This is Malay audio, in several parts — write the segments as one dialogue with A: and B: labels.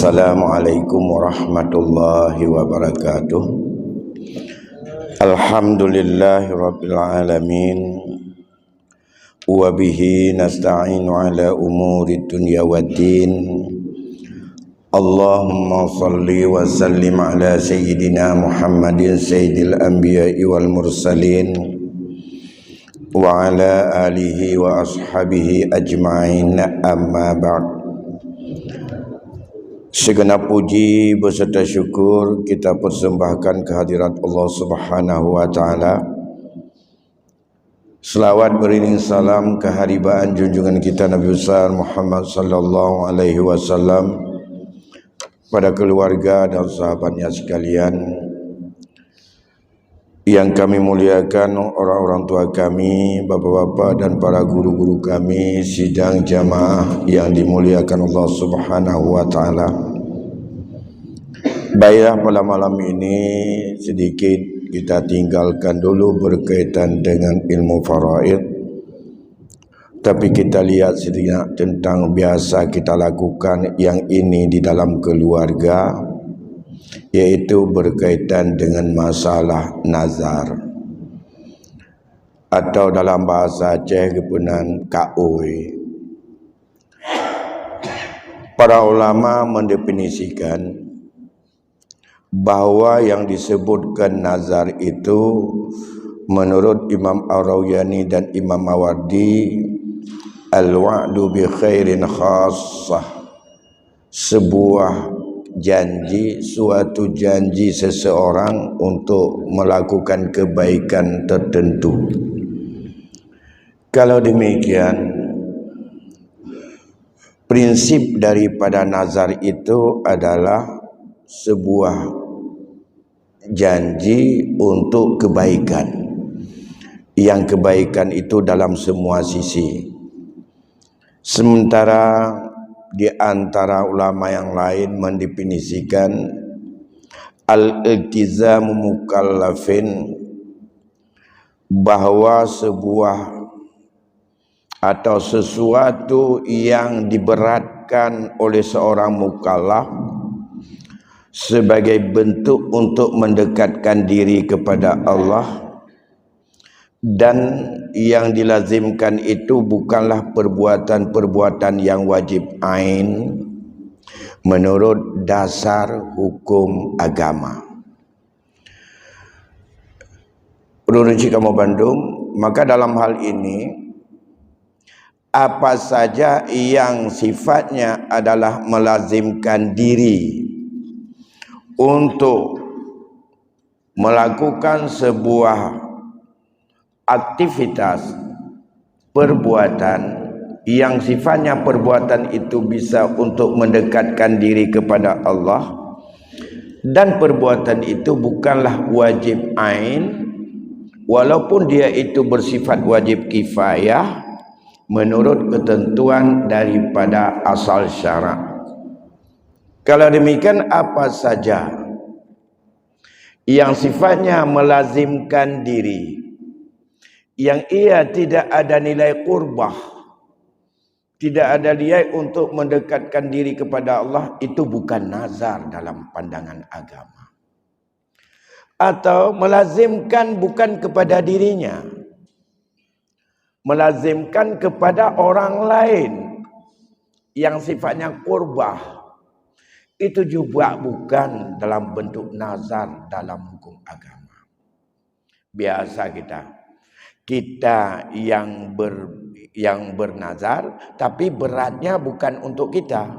A: Assalamualaikum warahmatullahi wabarakatuh. Alhamdulillahi rabbil alamin. Wa bihi nasta'inu ala umuri dunya waddin. Allahumma salli wa sallim ala sayyidina Muhammadin sayyidil anbiya'i wal mursalin wa ala alihi wa ashabihi ajma'in, amma ba'd. Segenap puji beserta syukur kita persembahkan kehadirat Allah Subhanahu wa taala. Selawat beriring salam keharibaan junjungan kita Nabi besar Muhammad sallallahu alaihi wasallam pada keluarga dan sahabatnya sekalian. Yang kami muliakan orang-orang tua kami, bapak-bapak dan para guru-guru kami, sidang jamaah yang dimuliakan Allah Subhanahu wa taala. Baiklah, pada malam ini sedikit kita tinggalkan dulu berkaitan dengan ilmu faraid. Tapi kita lihat sedikit tentang biasa kita lakukan yang ini di dalam keluarga, yaitu berkaitan dengan masalah nazar, atau dalam bahasa Aceh kepunan kaoi. Para ulama mendefinisikan bahwa yang disebutkan nazar itu menurut Imam Ar-Rawiyani dan Imam Mawardi, al-wa'du bi khairin khassah, sebuah janji, suatu janji seseorang untuk melakukan kebaikan tertentu. Kalau demikian, prinsip daripada nazar itu adalah sebuah janji untuk kebaikan, yang kebaikan itu dalam semua sisi. Sementara di antara ulama yang lain mendefinisikan al-iltizamu mukallafin, bahwa sebuah atau sesuatu yang diberatkan oleh seorang mukallaf sebagai bentuk untuk mendekatkan diri kepada Allah, dan yang dilazimkan itu bukanlah perbuatan-perbuatan yang wajib ain menurut dasar hukum agama. Produksi Kamu Bandung, maka dalam hal ini apa saja yang sifatnya adalah melazimkan diri untuk melakukan sebuah aktivitas perbuatan yang sifatnya perbuatan itu bisa untuk mendekatkan diri kepada Allah, dan perbuatan itu bukanlah wajib ain walaupun dia itu bersifat wajib kifayah menurut ketentuan daripada asal syarak. Kalau demikian, apa saja yang sifatnya melazimkan diri, yang ia tidak ada nilai qurbah, tidak ada nilai untuk mendekatkan diri kepada Allah, itu bukan nazar dalam pandangan agama. Atau melazimkan bukan kepada dirinya, melazimkan kepada orang lain yang sifatnya qurbah, itu juga bukan dalam bentuk nazar dalam hukum agama. Biasa kita yang bernazar, tapi beratnya bukan untuk kita,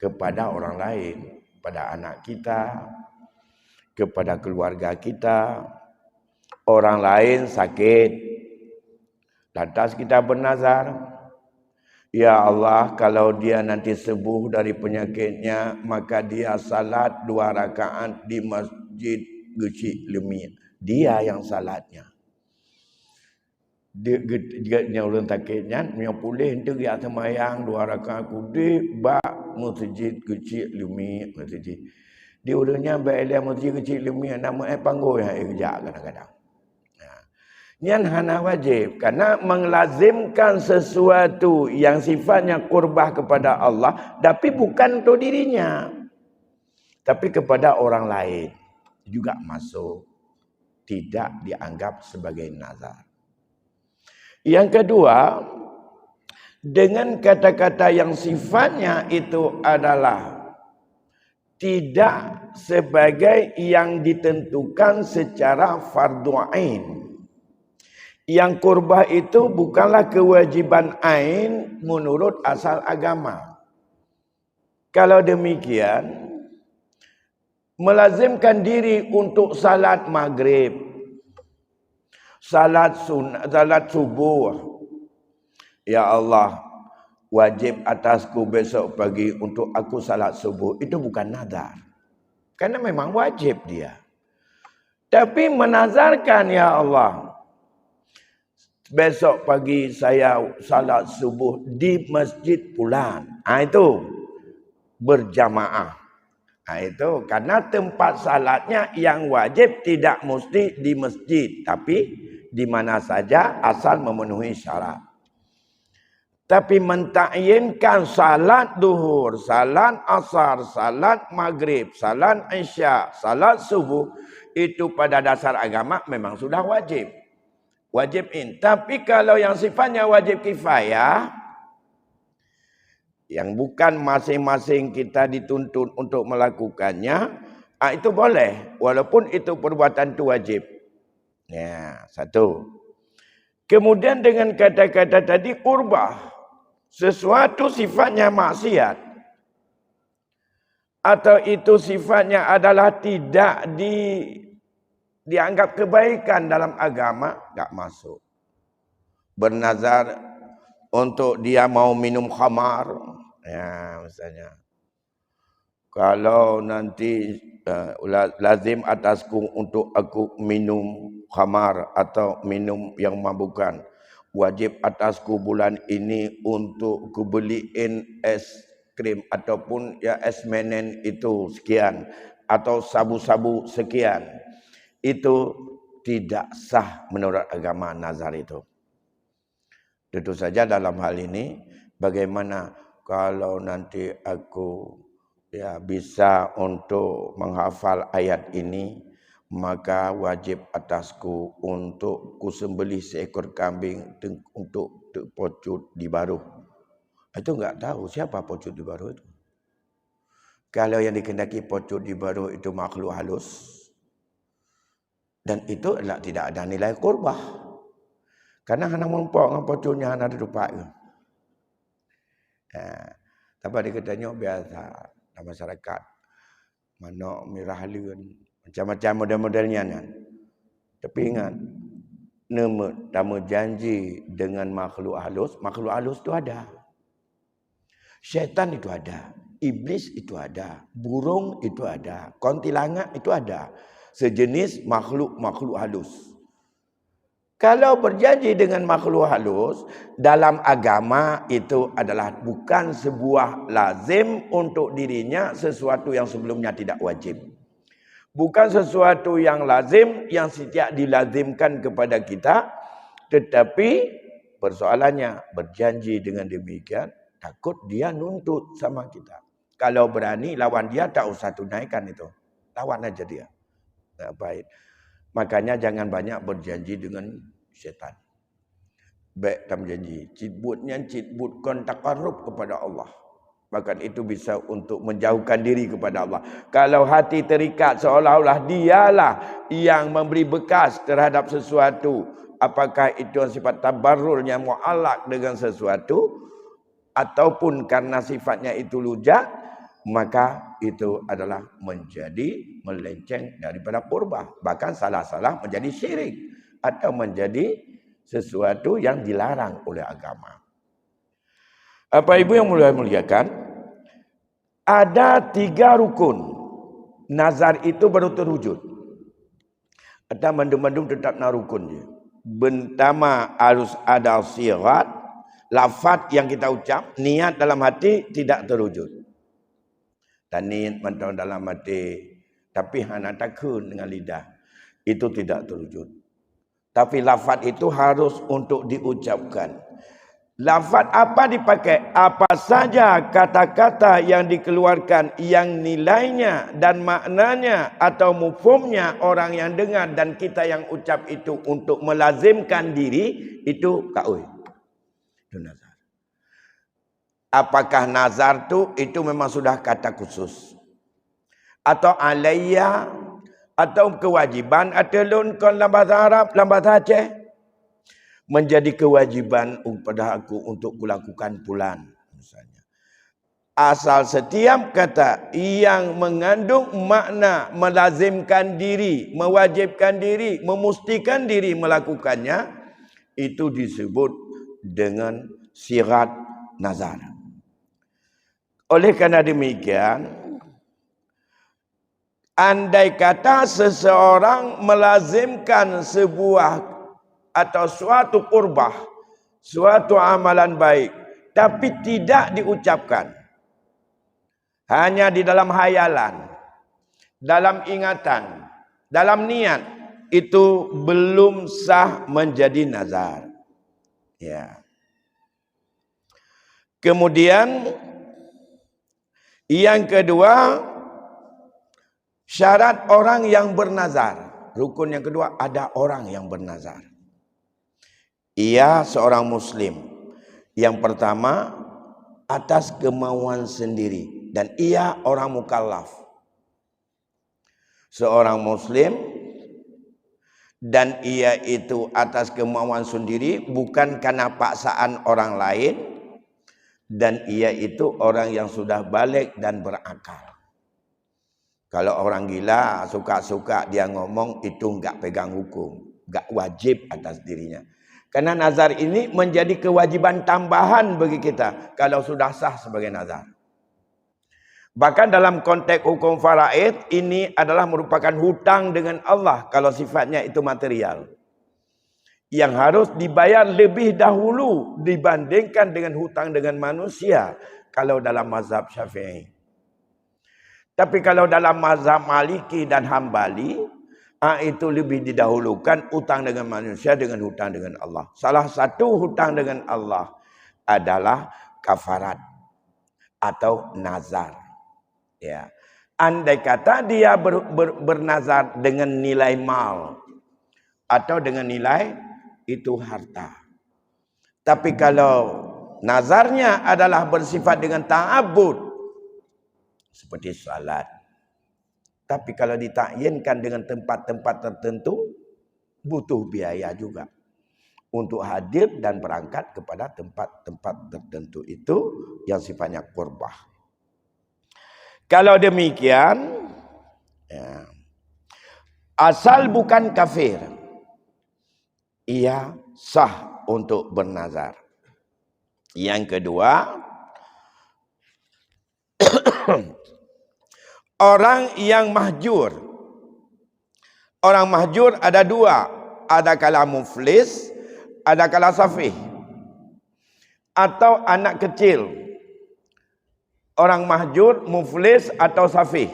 A: kepada orang lain, pada anak kita, kepada keluarga kita. Orang lain sakit, lantas kita bernazar, ya Allah, kalau dia nanti sembuh dari penyakitnya, maka dia salat 2 rakaat di masjid Geci Lemia. Dia yang salatnya. Dia ulun takitnya, yang pulih itu dia semayang 2 rakaat kudi bak masjid Geci Lemia masjid. Di ulunnya baiklah masjid Geci Lemia, nama panggul yang kerja kadang-kadang. Yang hana wajib. Karena menglazimkan sesuatu yang sifatnya qurbah kepada Allah. Tapi bukan untuk dirinya. Tapi kepada orang lain. Juga masuk. Tidak dianggap sebagai nazar. Yang kedua, dengan kata-kata yang sifatnya itu adalah tidak sebagai yang ditentukan secara fardu ain. Yang qurbah itu bukanlah kewajiban ain menurut asal agama. Kalau demikian, melazimkan diri untuk salat maghrib, salat subuh. Ya Allah, wajib atasku besok pagi untuk aku salat subuh. Itu bukan nazar. Karena memang wajib dia. Tapi menazarkan, ya Allah, besok pagi saya salat subuh di masjid fulan. Itu berjamaah. Itu karena tempat salatnya yang wajib tidak mesti di masjid. Tapi di mana saja asal memenuhi syarat. Tapi mentakyinkan salat duhur, salat asar, salat maghrib, salat isya, salat subuh, itu pada dasar agama memang sudah wajib. Wajib in. Tapi kalau yang sifatnya wajib kifayah, yang bukan masing-masing kita dituntut untuk melakukannya, itu boleh. Walaupun itu perbuatan itu wajib. Ya, satu. Kemudian dengan kata-kata tadi qurbah. Sesuatu sifatnya maksiat. Atau itu sifatnya adalah tidak dianggap kebaikan dalam agama, tak masuk. Bernazar untuk dia mau minum khamar. Ya, misalnya. Kalau nanti lazim atasku untuk aku minum khamar atau minum yang mabukan. Wajib atasku bulan ini untuk ku beliin es krim ataupun ya es menen itu sekian atau sabu-sabu sekian. Itu tidak sah menurut agama nazar itu. Tentu saja dalam hal ini bagaimana kalau nanti aku ya bisa untuk menghafal ayat ini, maka wajib atasku untuk kusembelih seekor kambing untuk pocut di baru. Itu enggak tahu siapa pocut di baru itu. Kalau yang dikehendaki pocut di baru itu makhluk halus, dan itu adalah tidak ada nilai qurbah. Karena hanya mumpuk dengan pocutnya hanya ada rupa itu. Tapi dikatanya biasa dalam masyarakat. Mana mirah halun. Macam-macam model-modelnya kan. Tapi ingat, nama janji dengan makhluk halus itu ada. Syaitan itu ada, iblis itu ada, burung itu ada, kuntilanak itu ada. Sejenis makhluk halus. Kalau berjanji dengan makhluk halus, dalam agama itu adalah bukan sebuah lazim untuk dirinya sesuatu yang sebelumnya tidak wajib. Bukan sesuatu yang lazim, yang tidak dilazimkan kepada kita. Tetapi persoalannya berjanji dengan demikian, takut dia nuntut sama kita. Kalau berani lawan dia, tak usah tunaikan itu. Lawan aja dia. Nah, baik. Makanya jangan banyak berjanji dengan syaitan. Baik dalam janji. Citbutnya citbutkan takarrub kepada Allah. Bahkan itu bisa untuk menjauhkan diri kepada Allah. Kalau hati terikat seolah-olah dialah yang memberi bekas terhadap sesuatu. Apakah itu sifat tabarrulnya mu'allak dengan sesuatu. Ataupun karena sifatnya itu lujak. Maka itu adalah menjadi melenceng daripada qurbah. Bahkan salah-salah menjadi syirik. Atau menjadi sesuatu yang dilarang oleh agama. Apa ibu yang mulia-muliakan, ada 3 rukun. Nazar itu baru terwujud. Ada mandum-mandum tetap nak rukun je. Pertama harus ada sirat, lafaz yang kita ucap, niat dalam hati tidak terwujud. Dan niat mentau dalam hati, tapi hanya takun dengan lidah, itu tidak terwujud. Tapi lafaz itu harus untuk diucapkan. Lafaz apa dipakai? Apa saja kata-kata yang dikeluarkan yang nilainya dan maknanya atau mufhumnya orang yang dengar dan kita yang ucap itu untuk melazimkan diri, itu kaul. Itu nazar. Apakah nazar itu memang sudah kata khusus? Atau alayya, atau kewajiban, atau lun-kon dalam bahasa Arab, dalam bahasa Aceh? Menjadi kewajiban pada aku untuk kulakukan pulan misalnya. Asal setiap kata yang mengandung makna melazimkan diri, mewajibkan diri, memastikan diri melakukannya, itu disebut dengan sirat nazar. Oleh karena demikian, andai kata seseorang melazimkan sebuah atau suatu qurbah, suatu amalan baik, tapi tidak diucapkan, hanya di dalam hayalan, dalam ingatan, dalam niat, itu belum sah menjadi nazar. Ya. Kemudian yang kedua, syarat orang yang bernazar. Rukun yang kedua, ada orang yang bernazar. Ia seorang muslim. Yang pertama, atas kemauan sendiri. Dan ia orang mukallaf. Seorang muslim. Dan ia itu atas kemauan sendiri. Bukan karena paksaan orang lain. Dan ia itu orang yang sudah balik dan berakal. Kalau orang gila, suka-suka dia ngomong, itu enggak pegang hukum. Enggak wajib atas dirinya. Karena nazar ini menjadi kewajiban tambahan bagi kita kalau sudah sah sebagai nazar. Bahkan dalam konteks hukum faraid, ini adalah merupakan hutang dengan Allah kalau sifatnya itu material. Yang harus dibayar lebih dahulu dibandingkan dengan hutang dengan manusia kalau dalam mazhab Syafi'i. Tapi kalau dalam mazhab Maliki dan Hambali, itu lebih didahulukan hutang dengan manusia dengan hutang dengan Allah. Salah satu hutang dengan Allah adalah kafarat atau nazar. Ya. Andai kata dia bernazar dengan nilai mal atau dengan nilai itu harta. Tapi kalau nazarnya adalah bersifat dengan ta'abbud seperti salat. Tapi kalau ditakyinkan dengan tempat-tempat tertentu, butuh biaya juga. Untuk hadir dan berangkat kepada tempat-tempat tertentu itu yang sifatnya qurbah. Kalau demikian, ya, asal bukan kafir, ia sah untuk bernazar. Yang kedua, orang yang mahjur. Orang mahjur ada dua. Ada kala muflis, ada kala safih. Atau anak kecil. Orang mahjur, muflis atau safih.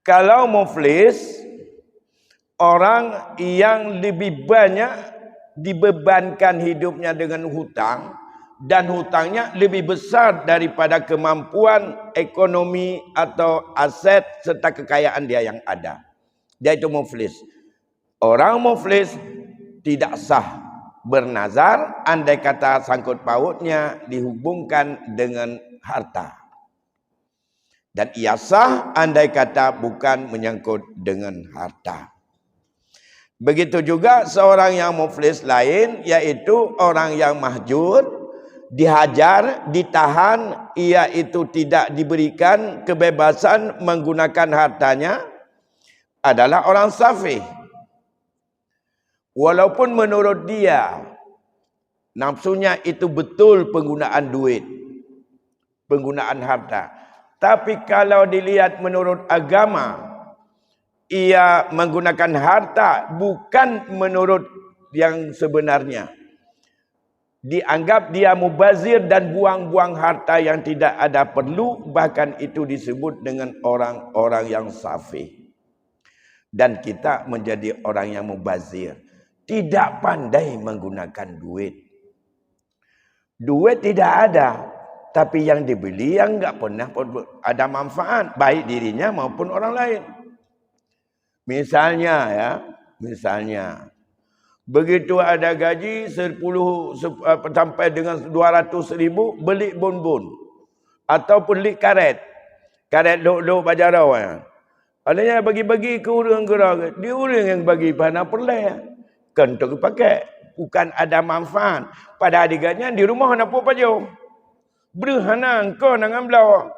A: Kalau muflis, orang yang lebih banyak dibebankan hidupnya dengan hutang. Dan hutangnya lebih besar daripada kemampuan ekonomi atau aset serta kekayaan dia yang ada. Dia itu muflis. Orang muflis tidak sah bernazar andai kata sangkut pautnya dihubungkan dengan harta. Dan ia sah andai kata bukan menyangkut dengan harta. Begitu juga seorang yang muflis lain, yaitu orang yang mahjur, dihajar, ditahan, ia itu tidak diberikan kebebasan menggunakan hartanya, adalah orang safih. Walaupun menurut dia nafsunya itu betul penggunaan duit, penggunaan harta. Tapi kalau dilihat menurut agama, ia menggunakan harta bukan menurut yang sebenarnya. Dianggap dia mubazir dan buang-buang harta yang tidak ada perlu. Bahkan itu disebut dengan orang-orang yang safih. Dan kita menjadi orang yang mubazir. tidak pandai menggunakan duit. Duit tidak ada, tapi yang dibeli yang enggak pernah ada manfaat, baik dirinya maupun orang lain. Misalnya begitu ada gaji 10 sampai dengan 200,000 beli bonbon ataupun beli karet duk bajarau ya. Adanya bagi-bagi ke orang-orang, dia orang yang bagi pada perleh. Kan untuk pakai, bukan ada manfaat. Pada adiganya di rumah nak apa pajo. Berhana engkau nak ambil.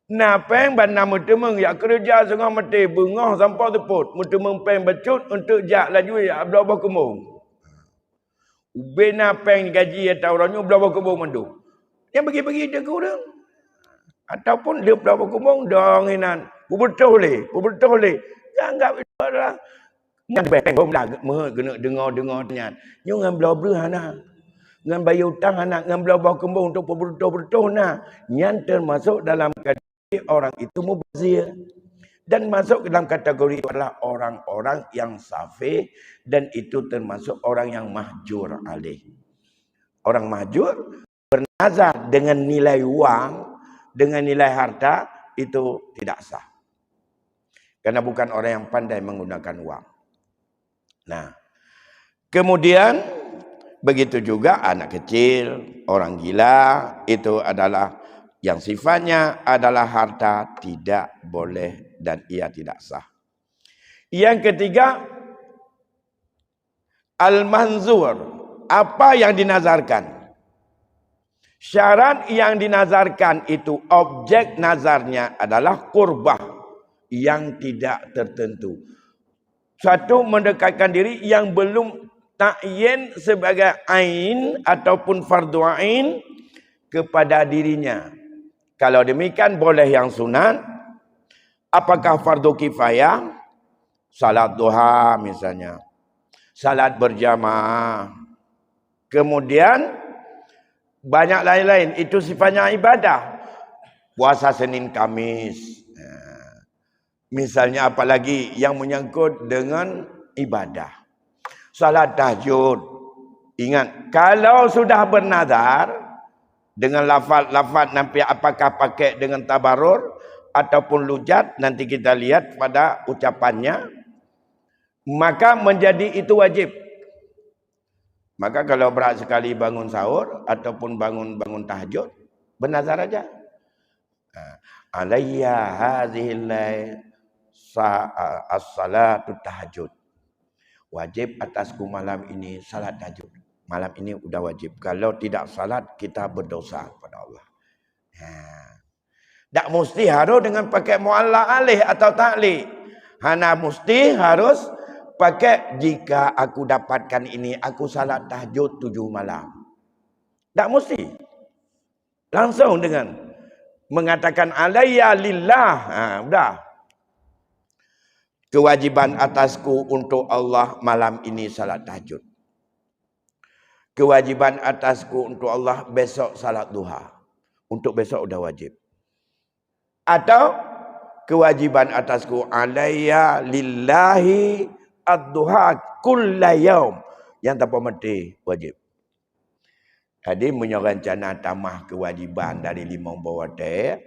A: Napeng ban nama temeng ya kerja sengah mati bengah sampai teput. Mutemeng peng becut untuk jak laju ya ablah kemung. Ube napeng gaji atau orangnya ablah kemung mandu. Yang bagi-bagi dia ke orang. Ataupun dia ablah kemung donginan. Betul le. Jangan berlah. Yang beng bomlah kena dengar niat. Nyu ngamblau berhana. Ngan bayar hutang anak ngamblau bau kembung untuk betul-betul nah. Yang termasuk dalam orang itu mubazir dan masuk dalam kategori adalah orang-orang yang safi dan itu termasuk orang yang mahjur alaih. Orang mahjur bernazar dengan nilai uang, dengan nilai harta itu tidak sah. Karena bukan orang yang pandai menggunakan uang. Nah, kemudian begitu juga anak kecil, orang gila itu adalah yang sifatnya adalah harta tidak boleh dan ia tidak sah. Yang ketiga, al-manzur, apa yang dinazarkan. Syarat yang dinazarkan itu objek nazarnya adalah qurbah yang tidak tertentu. Satu mendekatkan diri yang belum ta'yin sebagai ain ataupun fardu ain kepada dirinya. Kalau demikian boleh yang sunat. Apakah fardu kifayah? Salat duha misalnya. Salat berjamaah. Kemudian banyak lain-lain. Itu sifatnya ibadah. Puasa Senin Kamis. Misalnya apalagi yang menyangkut dengan ibadah. Salat tahajud. Ingat, kalau sudah bernazar dengan lafaz nanti apakah pakai dengan tabarur ataupun lujat, nanti kita lihat pada ucapannya, maka menjadi itu wajib. Maka kalau berat sekali bangun sahur ataupun bangun tahajud, bernazar aja. Alayya hadhil as-salatu tahajud. Wajib atasku malam ini salat tahajud. Malam ini sudah wajib. Kalau tidak salat, kita berdosa kepada Allah. Tak mesti harus dengan pakai mu'alla alih atau ta'li. Hana mesti harus pakai jika aku dapatkan ini, aku salat tahajud 7 malam. Tak mesti. Langsung dengan mengatakan alayya lillah. Sudah. Kewajiban atasku untuk Allah malam ini salat tahajud. Kewajiban atasku untuk Allah besok salat duha. Untuk besok sudah wajib. Atau kewajiban atasku alayya lillahi ad-duha kulla yaum. Yang tanpa mati wajib. Jadi menyerencana tamah kewajiban dari 5 bawah teh.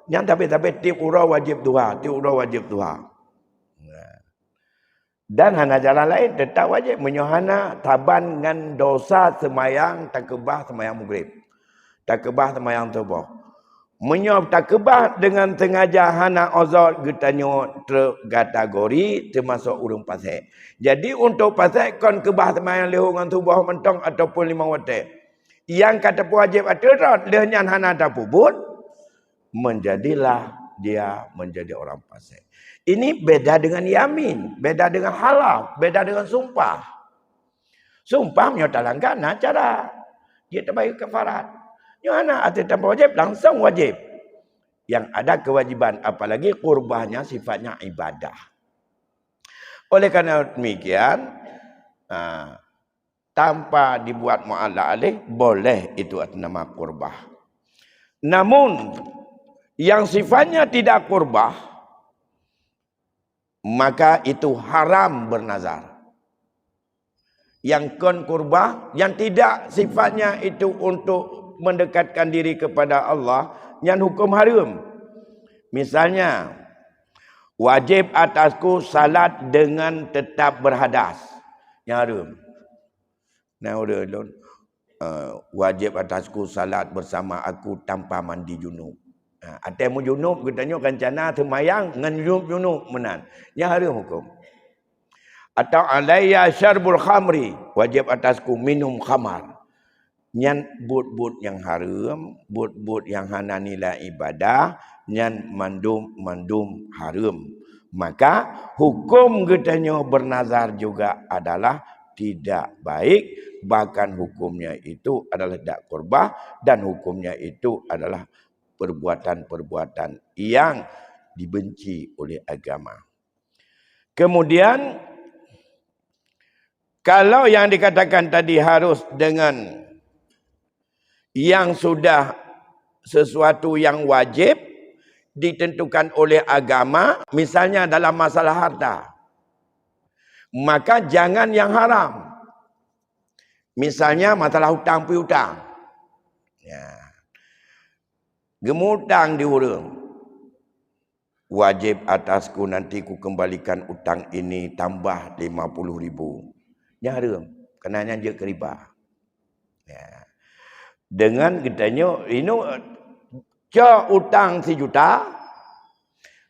A: Yang tapi tiap orang wajib duha. Tiap orang wajib duha. Dan hana jalan lain tetap wajib menyohana taban dengan dosa semayang takbah semayang maghrib. Takbah semayang subuh. Menyoh takbah dengan sengaja hana uzur getanyo terkategori termasuk urung pasai. Jadi untuk pasai kon kebah semayang lehu dengan subuh mentong ataupun 5 waktu. Yang kata wajib aturan lehnya hana tapubut menjadilah dia menjadi orang pasai. Ini beda dengan yamin, beda dengan halal, beda dengan sumpah. Sumpah menyotalangkan cara dia terbaik kafarat. Yohana ada tanpa wajib langsung wajib. Yang ada kewajiban apalagi qurbahnya sifatnya ibadah. Oleh karena demikian tanpa dibuat mu'alla alaih boleh itu atas nama qurbah. Namun yang sifatnya tidak qurbah maka itu haram bernazar. Yang kon kurbah, yang tidak sifatnya itu untuk mendekatkan diri kepada Allah, yang hukum haram. Misalnya, wajib atasku salat dengan tetap berhadas. Yang haram. Nah, wajib atasku salat bersama aku tanpa mandi junub. Atemu junub katanya kancana semayang ngan junub menan. Yang haram hukum. Atau alayya syarbul khamri, wajib atasku minum khamar. Nyan but-but yang haram, but-but yang hana nilai ibadah, nyan mandum haram. Maka hukum katanya bernazar juga adalah tidak baik, bahkan hukumnya itu adalah tidak qurbah, dan hukumnya itu adalah perbuatan-perbuatan yang dibenci oleh agama. Kemudian kalau yang dikatakan tadi harus dengan yang sudah sesuatu yang wajib ditentukan oleh agama, misalnya dalam masalah harta, maka jangan yang haram. Misalnya masalah hutang piutang. Ya. Gemutang di orang. Wajib atasku nanti ku kembalikan utang ini tambah 50,000. Yang haram. Kenanya dia ke riba. Ya. Dengan katanya, ini cak utang 1 juta,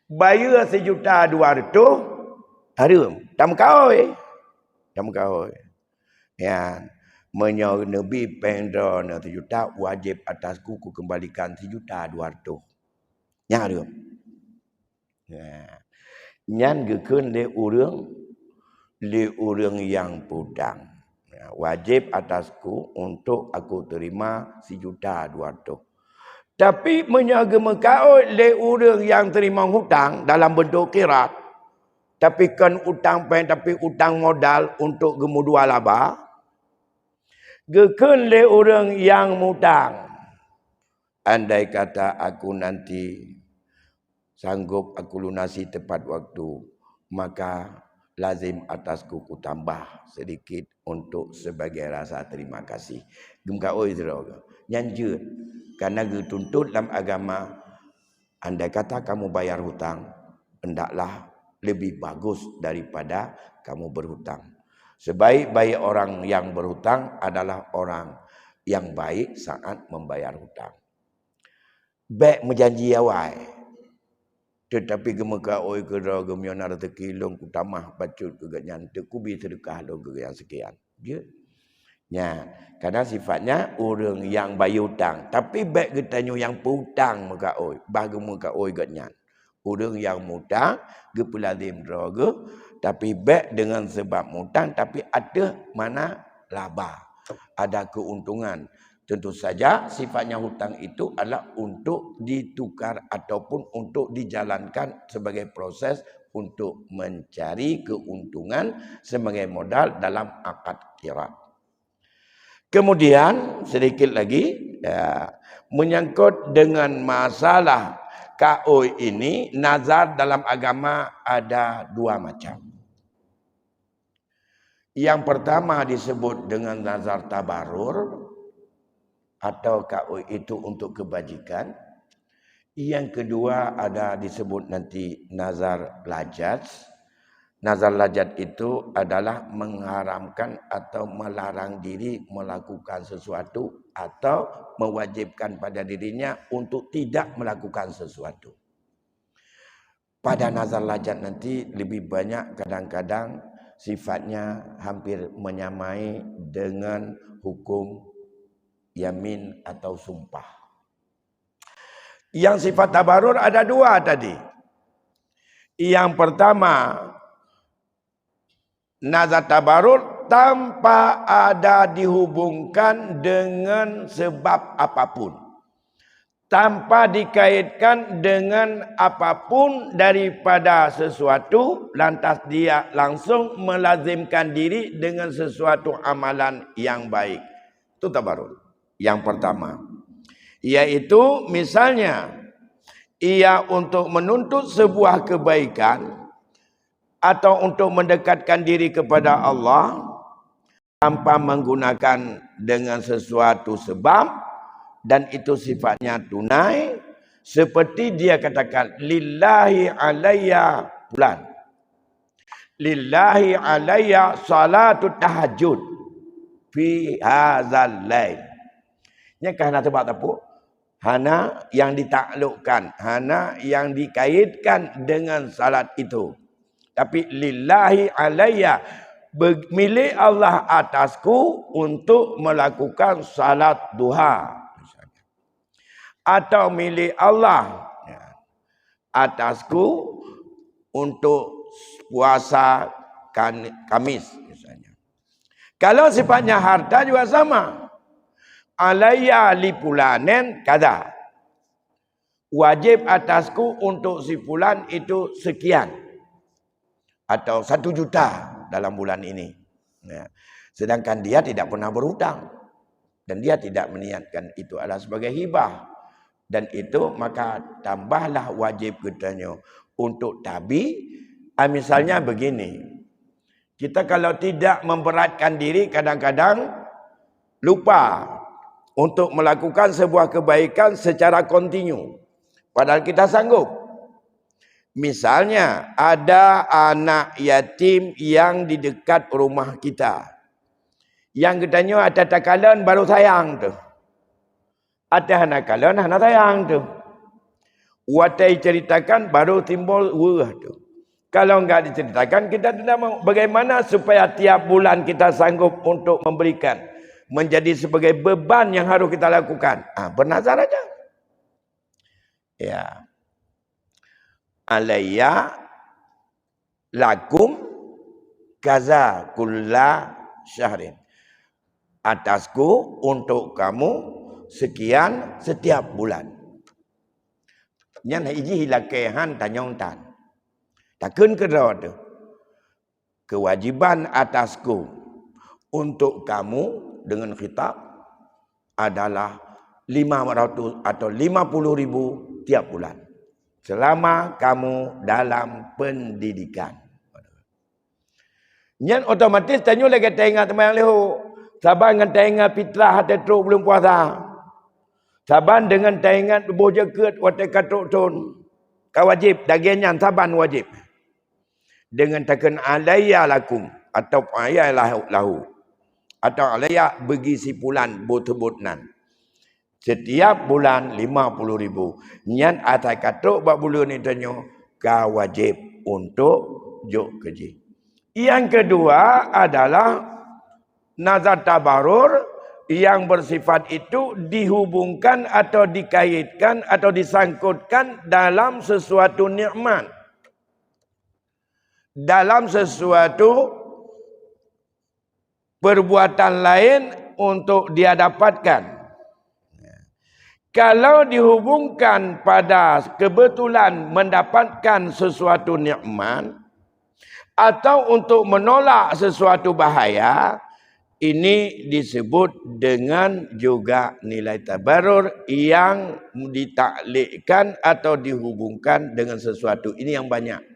A: bayar 1,200,000, haram. Tak mengkawai. Tak mengkawai. Ya. Menyawa Nabi pendra 1 juta, wajib atasku ku kembalikan 1,200,000. Yang haram. Ya. Yang gekun le orang yang putang. Ya, wajib atasku untuk aku terima 1,200,000. Tapi menyaga mekau le orang yang terima hutang dalam bentuk kirat. Tapi kan utang pen, tapi utang modal untuk gemu dua laba. Gekun le orang yang mutang. Andai kata aku nanti sanggup aku lunasi tepat waktu, maka lazim atasku ku tambah sedikit untuk sebagai rasa terima kasih. Gemkau Israel. Nyanjut. Karena dituntut dalam agama, andai kata kamu bayar hutang, hendaklah lebih bagus daripada kamu berhutang. Sebaik-baik orang yang berhutang adalah orang yang baik saat membayar hutang. Baik menjanji awal. Tetapi gemeka oi kera gemiana rezeki long ku tamah bacut ke ganyan ku bi sedekah long ke yang sekian. Dia. Ya, karena sifatnya orang yang bayar hutang, tapi baik getanyo yang putang meka oi, bagi meka oi ganyan. Orang yang mutang ge pelazim draga, tapi baik dengan sebab mutang tapi ada mana laba, ada keuntungan. Tentu saja sifatnya hutang itu adalah untuk ditukar ataupun untuk dijalankan sebagai proses untuk mencari keuntungan sebagai modal dalam akad kirat. Kemudian sedikit lagi ya, menyangkut dengan masalah KO ini, nazar dalam agama ada 2 macam. Yang pertama disebut dengan nazar tabarur, atau KO itu untuk kebajikan. Yang kedua ada disebut nanti nazar lajat. Nazar lajat itu adalah mengharamkan atau melarang diri melakukan sesuatu atau mewajibkan pada dirinya untuk tidak melakukan sesuatu. Pada nazar lajat nanti lebih banyak kadang-kadang sifatnya hampir menyamai dengan hukum yamin atau sumpah. Yang sifat tabarur ada 2 tadi. Yang pertama, nazar tabarur tanpa ada dihubungkan dengan sebab apapun. Tanpa dikaitkan dengan apapun daripada sesuatu, lantas dia langsung melazimkan diri dengan sesuatu amalan yang baik. Itu tabarur. Yang pertama, yaitu misalnya ia untuk menuntut sebuah kebaikan, atau untuk mendekatkan diri kepada Allah tanpa menggunakan dengan sesuatu sebab dan itu sifatnya tunai, seperti dia katakan lillahi alayya bulan, lillahi alayya salatu tahajud fi hadzal lail. Nya kahana sebab apa? Hana yang ditaklukkan, hana yang dikaitkan dengan salat itu. Tapi lillahi alayya, milik Allah atasku untuk melakukan salat duha. Atau milik Allah atasku untuk puasa Kamis misalnya. Kalau sifatnya harta juga sama. Alayya li fulanin kada. Wajib atasku untuk si fulan itu sekian. Atau 1 juta dalam bulan ini. Ya. Sedangkan dia tidak pernah berhutang. Dan dia tidak meniatkan itu adalah sebagai hibah. Dan itu maka tambahlah wajib katanya untuk tabi. Misalnya begini. Kita kalau tidak memberatkan diri kadang-kadang lupa untuk melakukan sebuah kebaikan secara kontinu. Padahal kita sanggup. Misalnya ada anak yatim yang di dekat rumah kita. Yang katanya ada takalan baru sayang tu. Ada anak kalian, anak sayang tu. Watai ceritakan baru timbul wurah tu. Kalau enggak diceritakan, kita tidak mau. Bagaimana supaya tiap bulan kita sanggup untuk memberikan. Menjadi sebagai beban yang harus kita lakukan. Bernazar aja. Ya. Alayya lakum kaza kulla syahrin. Atasku untuk kamu sekian setiap bulan. Nyan hiji hilakehan tanyong tan. Takun kedua tu. Kewajiban atasku untuk kamu dengan khitab adalah 500 atau 50.000 tiap bulan. Selama kamu dalam pendidikan. Nyan otomatis tanyo lagi tengah teman leho. Saban dengan tengah fitrah hati teruk belum puasa. Saban dengan tengah boja ket watai katuk tun. Kau wajib dagiannya saban wajib. Dengan takkan alayya lakum atau ayah lahu. Atau alayya bagi si bulan bot-botnan. Setiap bulan 50.000. Nyan atai katuk bak bulan ni tanya kau wajib untuk juk kerja. Yang kedua adalah nazar tabarur yang bersifat itu dihubungkan atau dikaitkan atau disangkutkan dalam sesuatu nikmat. Dalam sesuatu perbuatan lain untuk dia dapatkan. Kalau dihubungkan pada kebetulan mendapatkan sesuatu nikmat atau untuk menolak sesuatu bahaya, ini disebut dengan juga nilai tabarur yang ditaklikkan atau dihubungkan dengan sesuatu. Ini yang banyak.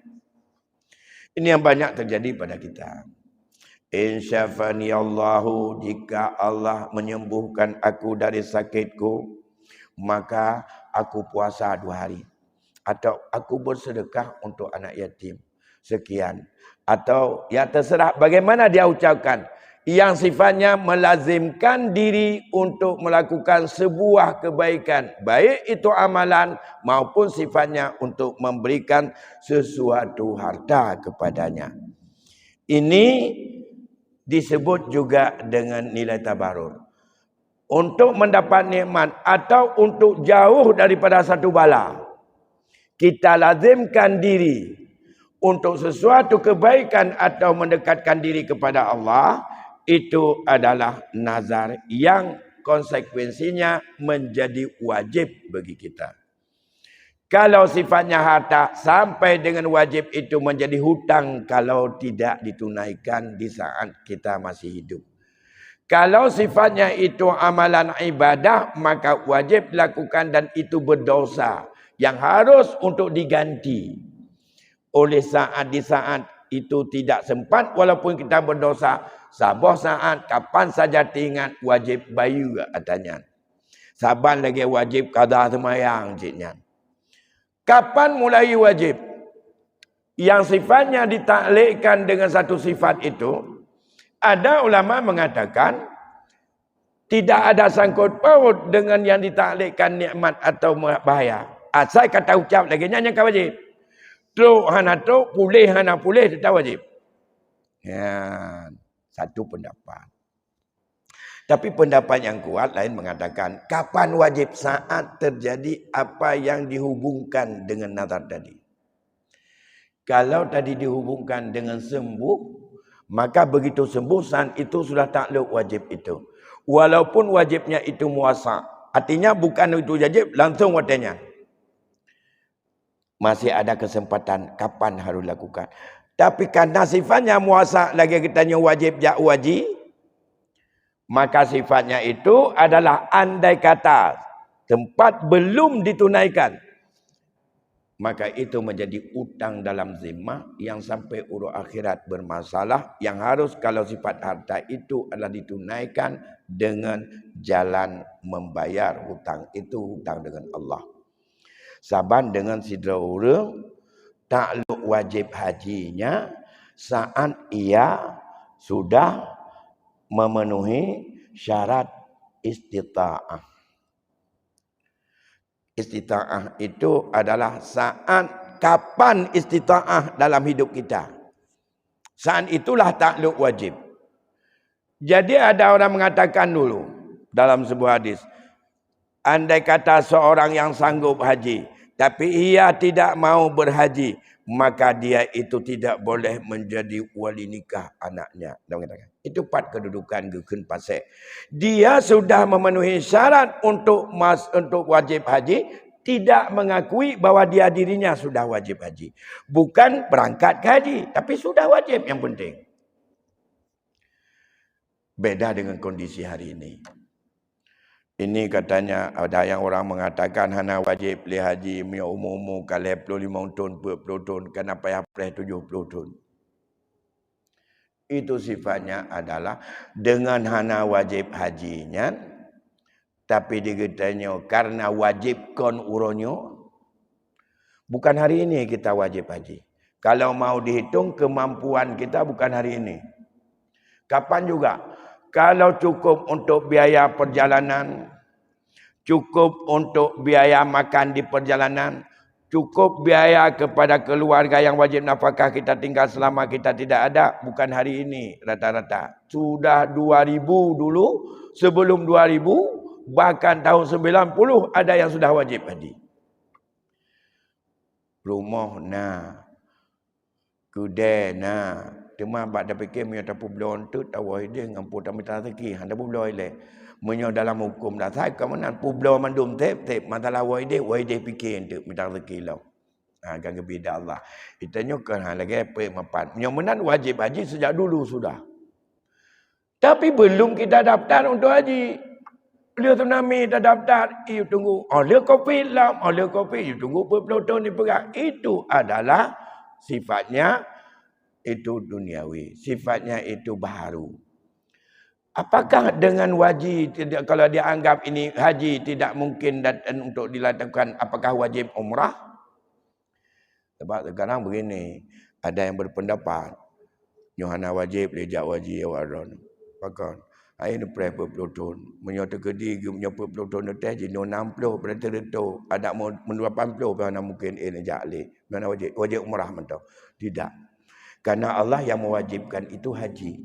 A: Ini yang banyak terjadi pada kita. Insyafani Allahu, jika Allah menyembuhkan aku dari sakitku, maka aku puasa 2 hari. Atau aku bersedekah untuk anak yatim. Sekian. Atau ya terserah bagaimana dia ucapkan. Yang sifatnya melazimkan diri untuk melakukan sebuah kebaikan. Baik itu amalan maupun sifatnya untuk memberikan sesuatu harta kepadanya. Ini disebut juga dengan nilai tabarur. Untuk mendapat nikmat atau untuk jauh daripada satu bala. Kita lazimkan diri untuk sesuatu kebaikan atau mendekatkan diri kepada Allah. Itu adalah nazar yang konsekuensinya menjadi wajib bagi kita. Kalau sifatnya harta sampai dengan wajib itu menjadi hutang kalau tidak ditunaikan di saat kita masih hidup. Kalau sifatnya itu amalan ibadah maka wajib lakukan dan itu berdosa yang harus untuk diganti. Oleh di saat itu tidak sempat walaupun kita berdosa. Sabah saat kapan saja teringat wajib bayu katanya. Saban lagi wajib qada semayang ciknya. Kapan mulai wajib? Yang sifatnya ditaklikkan dengan satu sifat itu, ada ulama mengatakan tidak ada sangkut paut dengan yang ditaklikkan nikmat atau bahaya. Asal kata ucap lagi yang wajib. Truk hana truk, pulih hana pulih tetap wajib. Ya, satu pendapat. Tapi pendapat yang kuat lain mengatakan kapan wajib? Saat terjadi apa yang dihubungkan dengan nazar tadi. Kalau tadi dihubungkan dengan sembuh, maka begitu sembuh saat itu sudah takluk wajib itu. Walaupun wajibnya itu muasa. Artinya bukan itu wajib, langsung waktunya. Masih ada kesempatan kapan harus lakukan. Tapi karena sifatnya muasa lagi kita wajib jak wajib, maka sifatnya itu adalah andai kata tempat belum ditunaikan. Maka itu menjadi utang dalam zimmah yang sampai urut akhirat bermasalah. Yang harus kalau sifat harta itu adalah ditunaikan dengan jalan membayar hutang itu, hutang dengan Allah. Saban dengan sidra orang takluk wajib hajinya saat ia sudah memenuhi syarat istita'ah. Istita'ah itu adalah saat kapan istita'ah dalam hidup kita. Saat itulah takluk wajib. Jadi ada orang mengatakan dulu dalam sebuah hadis, andai kata seorang yang sanggup haji, tapi ia tidak mau berhaji, maka dia itu tidak boleh menjadi wali nikah anaknya. Itu part kedudukan geken pasek. Dia sudah memenuhi syarat untuk wajib haji, tidak mengakui bahwa dia dirinya sudah wajib haji. Bukan berangkat ke haji, tapi sudah wajib yang penting. Beda dengan kondisi hari ini. Ini katanya ada yang orang mengatakan hana wajib li haji punya umur kalau 25 tahun 40 tahun kena payah 70 tahun. Itu sifatnya adalah dengan hana wajib hajinya tapi dikatanya karena wajib kon uronyo bukan hari ini kita wajib haji. Kalau mau dihitung kemampuan kita bukan hari ini. Kapan juga? Kalau cukup untuk biaya perjalanan, cukup untuk biaya makan di perjalanan, cukup biaya kepada keluarga yang wajib nafkah kita tinggal selama kita tidak ada, bukan hari ini rata-rata. Sudah 2000 dulu, sebelum 2000, bahkan tahun 90 ada yang sudah wajib haji. Rumah nah, kedai nah, cuma bak dah fikir punya tapu belon tu tahu dia ngampun tak minta rezeki handa bu beloi le menyo dalam hukum dah sai ke mana pu belon mandum tep masalah wai dia fikir tu minta rezeki lo kan gebida Allah itanya kan lagi apa mapat menyo menan wajib haji sejak dulu sudah tapi belum kita daftar untuk haji dia tsunami dah daftar you tunggu oleh covid lah oleh covid you tunggu berpuluh tahun dipegang itu adalah sifatnya itu duniawi, sifatnya itu baharu. Apakah dengan wajib kalau dia anggap ini haji tidak mungkin dan untuk dilakukan, apakah wajib umrah? Sebab sekarang begini, ada yang berpendapat Yohana wajib lejak wajib waron. Pakon. Ai ni pre berpelutun, menyota kedi punya berpelutun teh jino 60 berarti itu ada mau 80 mana mungkin ini jali. Mana wajib umrah mentau. Tidak. Karena Allah yang mewajibkan itu haji.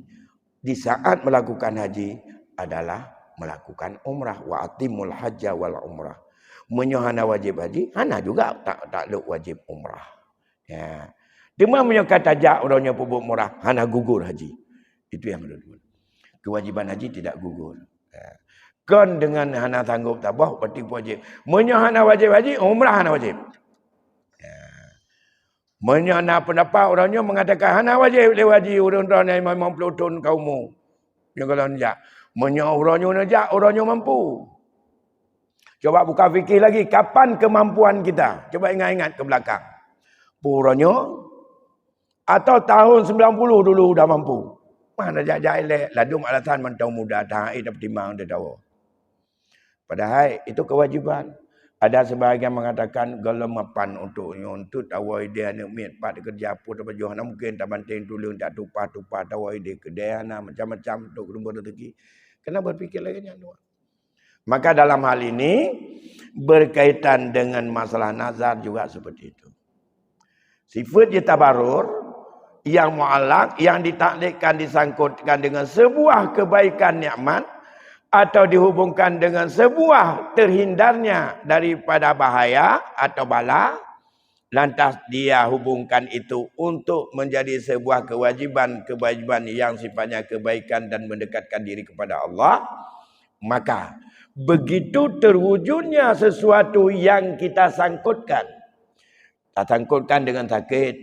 A: Di saat melakukan haji adalah melakukan umrah. Wa atimul hajja wal umrah. Menyohana wajib haji, hana juga takluk wajib umrah. Ya. Cuma menyokata jak orangnya pubuk umrah, hana gugur haji. Itu yang kedua. Kewajiban haji tidak gugur. Ya. Kan dengan hana sanggup tabah, berarti wajib. Menyohana wajib haji, umrah hana wajib. Menyana pendapat orangnya mengatakan hana wajib lewaji orang-orang yang mampu tahun kaummu. Yang kalau enggak, orangnya najak, orangnya mampu. Coba buka fikir lagi, kapan kemampuan kita? Coba ingat-ingat ke belakang. Orangnya Atau tahun 90 dulu dah mampu. Mana jajak elek. Ladung alasan mentau muda. Tahai dapat timang dia tahu. Padahal itu kewajiban. Ada sebahagian mengatakan gelemapan untuknya. Untuk tahu dia ni mit pat kerja apa dapat jual. Mungkin tak banting tulang tak tupa-tupa tahu dia kedai macam-macam untuk rumah rezeki. Kena berfikir lagi ni. Maka dalam hal ini berkaitan dengan masalah nazar juga seperti itu. Sifat tabarur yang mu'allaq, yang ditaklikkan, disangkutkan dengan sebuah kebaikan nikmat atau dihubungkan dengan sebuah terhindarnya daripada bahaya atau bala, lantas dia hubungkan itu untuk menjadi sebuah kewajiban yang sifatnya kebaikan dan mendekatkan diri kepada Allah, maka begitu terwujudnya sesuatu yang kita sangkutkan. Tak sangkutkan dengan sakit,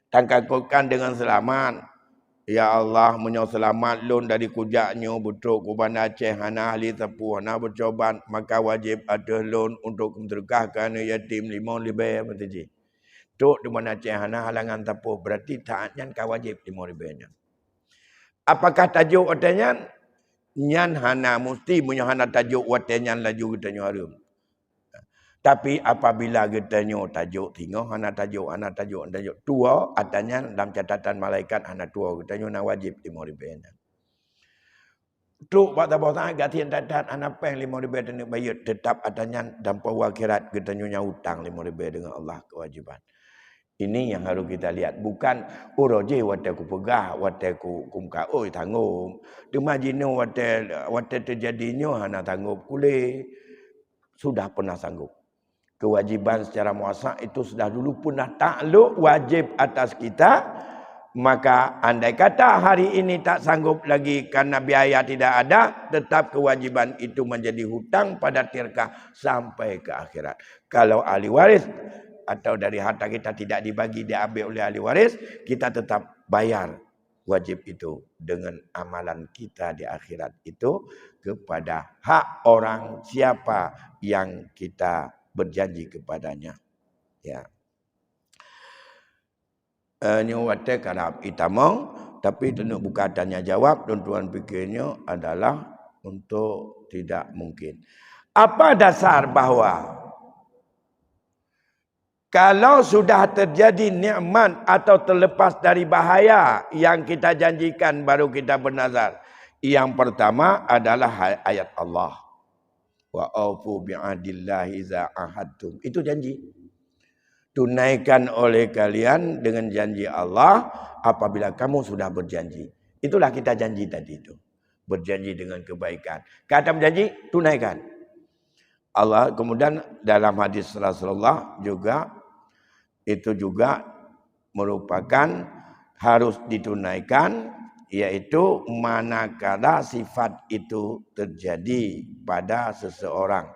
A: tak sangkutkan dengan selamat. Ya Allah, menyo selamat lun dari kujaknya butruk kuban Aceh hana ahli tepuh hana bercoban, maka wajib ada lun untuk mendergahkan yatim 5 lebih betul. Tok di mana Aceh hana halangan tepuh, berarti taatnya kau wajib 5 lebihnya. Apakah tajuk watanya? Nyan hana mesti menyo hana tajuk watanya laju kita harum. Tapi apabila getanya tajuk tinggal, hana tajuk tua, adanya dalam catatan malaikat hana tua, getanya nak wajib 5 ribuan. Tuk pada bawah agak tian dadat anak peng 5 ribuan dengan bayar tetap adanya dalam akhirat getanya hutang 5 ribuan dengan Allah kewajiban. Ini yang harus kita lihat, bukan uroje wate ku pegah, wate ku kumka oi tanggung. Demajino wate terjadinya hana tanggup kule sudah pernah sanggup. Kewajiban secara muasa itu sudah dulu pernah takluk wajib atas kita. Maka andai kata hari ini tak sanggup lagi karena biaya tidak ada, tetap kewajiban itu menjadi hutang pada tirkah sampai ke akhirat. Kalau ahli waris atau dari harta kita tidak dibagi, diambil oleh ahli waris, kita tetap bayar wajib itu dengan amalan kita di akhirat itu kepada hak orang siapa yang kita berjanji kepadanya. Ya. Nyuwate karab itamong, tapi tenuk buka tanya jawab dan tuan fikirnya adalah untuk tidak mungkin. Apa dasar bahwa kalau sudah terjadi nikmat atau terlepas dari bahaya yang kita janjikan baru kita bernazar. Yang pertama adalah ayat Allah. Wa aufu bi'adillahi iza ahadtum. Itu janji. Tunaikan oleh kalian dengan janji Allah apabila kamu sudah berjanji. Itulah kita janji tadi itu. Berjanji dengan kebaikan. Kata berjanji, tunaikan. Allah kemudian dalam hadis Rasulullah juga itu juga merupakan harus ditunaikan, yaitu manakala sifat itu terjadi pada seseorang.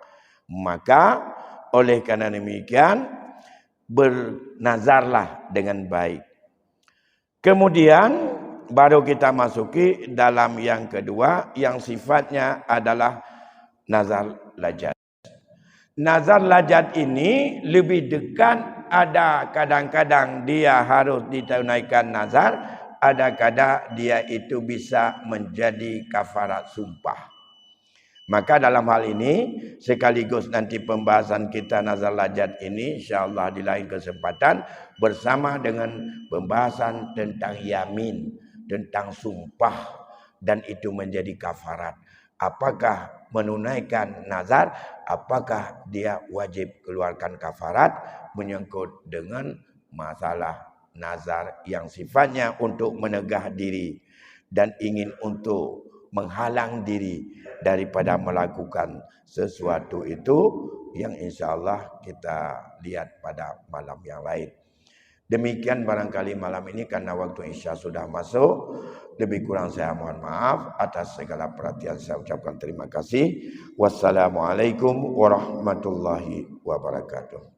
A: Maka oleh karena demikian bernazarlah dengan baik. Kemudian baru kita masuki dalam yang kedua yang sifatnya adalah nazar lajat. Nazar lajat ini lebih dekat, ada kadang-kadang dia harus ditunaikan nazar, ada kadang dia itu bisa menjadi kafarat sumpah. Maka dalam hal ini sekaligus nanti pembahasan kita nazar lajat ini insya-Allah di lain kesempatan bersama dengan pembahasan tentang yamin, tentang sumpah dan itu menjadi kafarat. Apakah menunaikan nazar, apakah dia wajib keluarkan kafarat menyangkut dengan masalah nazar yang sifatnya untuk menegah diri dan ingin untuk menghalang diri daripada melakukan sesuatu itu yang insya-Allah kita lihat pada malam yang lain. Demikian barangkali malam ini karena waktu Isya sudah masuk. Lebih kurang saya mohon maaf atas segala perhatian, saya ucapkan terima kasih. Wassalamualaikum warahmatullahi wabarakatuh.